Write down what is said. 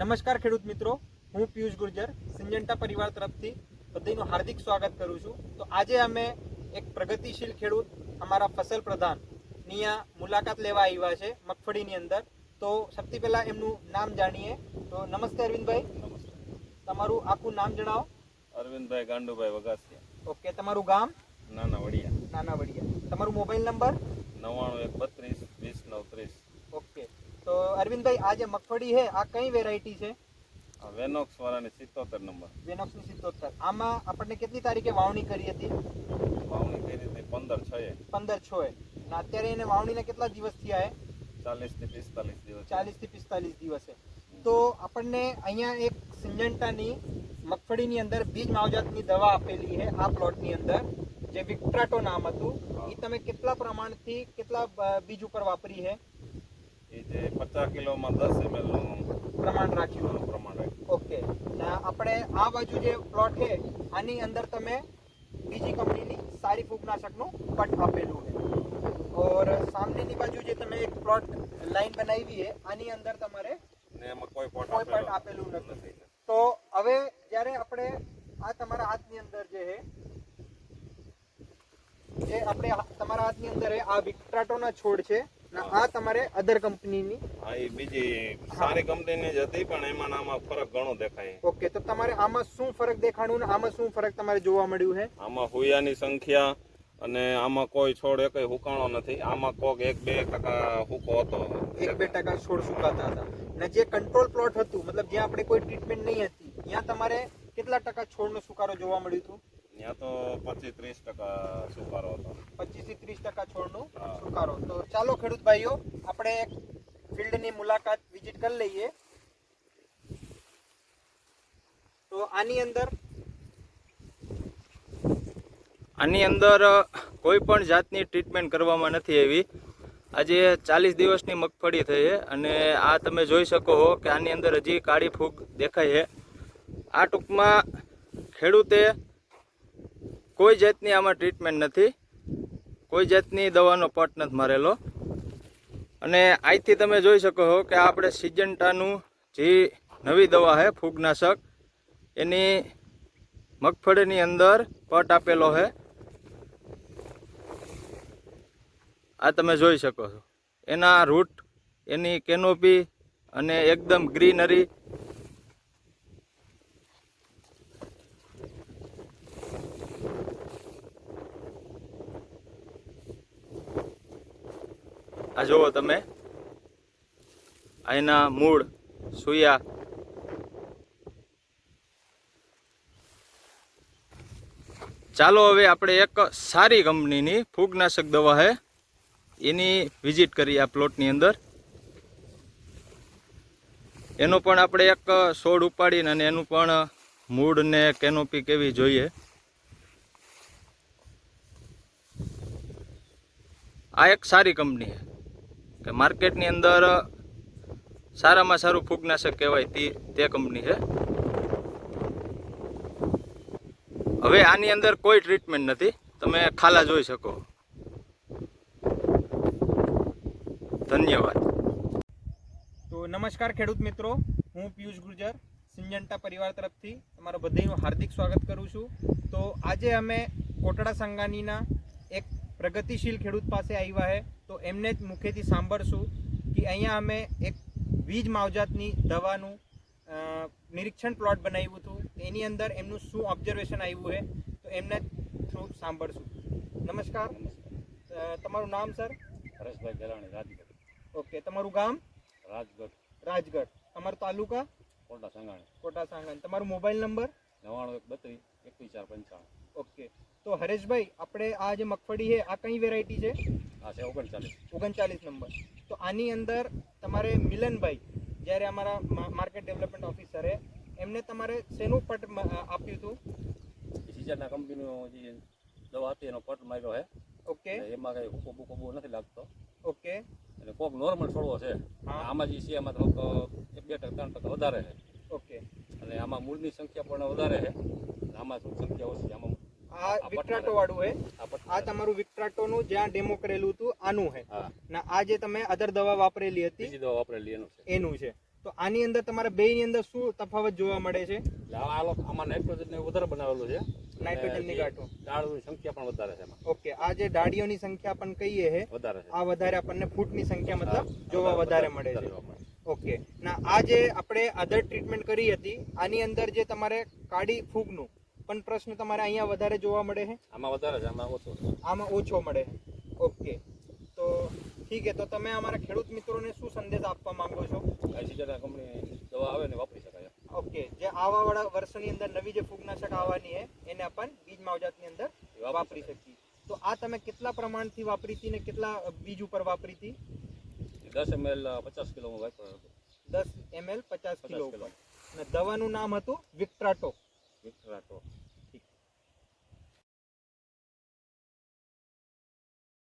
નમસ્કાર ખેડૂત મિત્રો, હું પિયુષ ગુર્જર સિંજન્ટા પરિવાર તરફથી બધાનું હાર્દિક સ્વાગત કરું છું. તો આજે અમે એક પ્રગતિશીલ ખેડૂત અમારા ફસલ પ્રધાન ની મુલાકાત લેવા આવ્યા છે મગફળીની અંદર. તો સૌથી પહેલા એમનું નામ જાણીએ. તો નમસ્તે અરવિંદભાઈ. નમસ્તે. તમારું આખું નામ જણાવો. અરવિંદભાઈ ગાંડુભાઈ વગાસિયા. ઓકે, તમારું ગામ? નાના વડિયા. નાના વડિયા. તમારું મોબાઈલ નંબર? 9132202930. ઓકે. તો અરવિંદભાઈ, આ જે મગફળી છે આ કઈ વેરાયટી છે? વેનોક્સ વાળાની 77 નંબર. વેનોક્સની 77. આમાં આપણને કેટલી તારીખે વાવણી કરી હતી? વાવણી કરી હતી 15/6. 15/6. અને અત્યારે એને વાવણીના કેટલા દિવસ થયા છે? 40 થી 45 દિવસ. 40 થી 45 દિવસે. તો આપણને અહીંયા એક સિંજન્ટાની મગફળીની અંદર બીજ માવજાતની દવા આપેલી છે આ પ્લોટની અંદર, જે વિક્ટ્રાટો નામ હતું. એ તમે કેટલા પ્રમાણથી કેટલા બીજ ઉપર વાપરી છે? એ જે 50 કિલોમાં 10 ml નું પ્રમાણ રાખ્યું. ઓકે. આપણે આ બાજુ જે પ્લોટ છે આની અંદર તમે બીજી કંપનીની સારી ફૂગનાશકનું પટ આપેલું છે. और સામનેની બાજુ જે તમે એક પ્લોટ લાઈન બનાવી છે આની અંદર તમારે ને એમાં કોઈ પટ આપેલું નથી. તો હવે જ્યારે આપણે આ તમારા હાથની અંદર જે છે, જે આપણે તમારા હાથની અંદર આ વિક્ટ્રાટોના છોડ છે ને આ તમારે અધર કંપનીની. હા, એ બીજી સારી કંપનીની જ હતી, પણ એમાં આમાં ફરક ઘણો દેખાય. ઓકે. તો તમારે આમાં શું ફરક દેખાણું ને આમાં શું ફરક તમારે જોવા મળ્યું છે? આમાં હુયાની સંખ્યા અને આમાં કોઈ છોડ એકય હુકાણો નથી. આમાં કોક 1-2% હુકો હતો. 1-2% છોડ સુકાતા હતા. ને જે કંટ્રોલ પ્લોટ હતું, મતલબ જ્યાં આપણે કોઈ ટ્રીટમેન્ટ નહીં હતી, ત્યાં તમારે કેટલા ટકા છોડનો સુકારો જોવા મળ્યું હતું? ત્યાં તો 25-30% સુકારો હતો. 25 થી 30% છોડનો સુકારો. તો ચાલો ખેડૂત ભાઈઓ, આપણે એક ફિલ્ડની મુલાકાત વિઝિટ કરી લઈએ. તો આની અંદર કોઈ પણ જાતની ટ્રીટમેન્ટ કરવામાં નથી આવી. આજે 40 દિવસની મગફળી થઈ છે અને આ તમે જોઈ શકો છો કે આની અંદર હજી કાળી ફૂગ દેખાય છે. આ ટૂંકમાં ખેડૂતે કોઈ જાતની આમાં ટ્રીટમેન્ટ નથી, કોઈ જાતની દવાનો પટ નથી મારેલો. અને અહીંથી તમે જોઈ શકો છો કે આપણે સિજન્ટાનું જે નવી દવા છે ફૂગનાશક, એની મગફળીની અંદર પટ આપેલો છે. આ તમે જોઈ શકો છો એના રૂટ, એની કેનોપી અને એકદમ ગ્રીનરી. આ જુઓ તમે, એના મૂળ, સુયા. ચાલો હવે આપણે એક સારી કંપનીની ફૂગનાશક દવા છે એની વિઝિટ કરી આ પ્લોટની અંદર. એનો પણ આપણે એક છોડ ઉપાડીને અને એનું પણ મૂળ ને કેનોપી કેવી જોઈએ. આ એક સારી કંપની છે કે માર્કેટની અંદર સારામાં સારું ફૂગનાશક કહેવાય તે કંપની છે. હવે આની અંદર કોઈ ટ્રીટમેન્ટ નથી, તમે ખાલા જોઈ શકો. ધન્યવાદ. તો નમસ્કાર ખેડૂત મિત્રો, હું પિયુષ ગુર્જર સિંજન્ટા પરિવાર તરફથી તમારા બધાનું હાર્દિક સ્વાગત કરું છું. તો આજે અમે કોટડા સંગાનીના એક પ્રગતિશીલ ખેડૂત પાસે આવ્યા છે. તો એમને જ મુખેથી સાંભળશું કે અહીંયા અમે એક બીજ માવજાતની દવાનું નિરીક્ષણ પ્લોટ બનાવ્યું હતું, એની અંદર એમનું શું ઓબ્ઝર્વેશન આવ્યું છે, તો એમને થ્રુ સાંભળશું. નમસ્કાર. તમારું નામ સર? હરેશભાઈ ગલાણી, રાજગઢ. ઓકે. તમારું ગામ? રાજગઢ. રાજગઢ. તમારું તાલુકા? કોટા સંગાણી. કોટા સાંગાણી. તમારું મોબાઈલ નંબર? 91322145. ઓકે. તો હરેશભાઈ, આપણે આ જે મગફળી છે આ કઈ વેરાયટી છે? આ છે 39. 39 નંબર. તો આની અંદર તમારે મિલનભાઈ, જ્યારે અમારા માર્કેટ ડેવલપમેન્ટ ઓફિસરે એમને તમારે શેનું પટ આપ્યું હતું? સિજન્ટા કંપનીનો જે દવા હતી એનો પટ માર્યો છે. ઓકે. એમાં કઈ હુકો બુકો બહુ નથી લાગતો. ઓકે. એટલે કોક નોર્મલ છોડવો છે. આમાં જે છે એમાં થોડોક 1-2-3% વધારે છે. ઓકે. અને આમાં મૂળની સંખ્યા પણ વધારે છે, આમાં સંખ્યા ઓછી. આમાં આ વિક્ટ્રાટો વાળું છે. આ તમારું વિક્ટ્રાટોનું જ્યાં ડેમો કરેલું હતું આનું છે. ના આ જે તમે અધર દવા વાપરેલી હતી, બીજી દવા વાપરેલી એનું છે. એનું છે. તો આની અંદર તમારા બેયની અંદર શું તફાવત જોવા મળે છે? એટલે આમાં નાઇટ્રોજન વધારે બનાવેલું છે. નાઇટ્રોજનની ગાંઠો. ડાળની સંખ્યા પણ વધારે છે એમાં. ઓકે, આ જે ડાળીઓની સંખ્યા પણ કહીએ છે, વધારે છે. આ વધારે આપણને ફૂટની સંખ્યા મતલબ જોવા વધારે મળે છે. જોવા મળે. ઓકે, ના આ જે આપણે અધર ટ્રીટમેન્ટ કરી હતી આની અંદર જે તમારે કાળી ફૂગનું પણ પ્રશ્ન તમારે અહીંયા વધારે જોવા મળે છે, આમાં વધારે છે, આમાં ઓછો છે. આમાં ઓછો મળે છે. ઓકે, તો ઠીક છે. તો તમે અમારા ખેડૂત મિત્રોને શું સંદેશ આપવા માંગો છો? સિજરા કંપની દવા આવે ને વાપરી શકાય. ઓકે, જે આવાવાળા વર્ષની અંદર નવી જે ફૂગનાશક આવવાની છે એને આપણે બીજ માવજાતની અંદર વાપરી શકીએ. તો આ તમે કેટલા પ્રમાણથી વાપરી હતી ને કેટલા બીજ ઉપર વાપરી હતી? 10 ml 50 કિલો વાપર્યો હતો. 10 ml 50 કિલો ઉપર. કિલો. અને દવાનું નામ હતું વિક્ટ્રાટો. વિક્ટરાટો.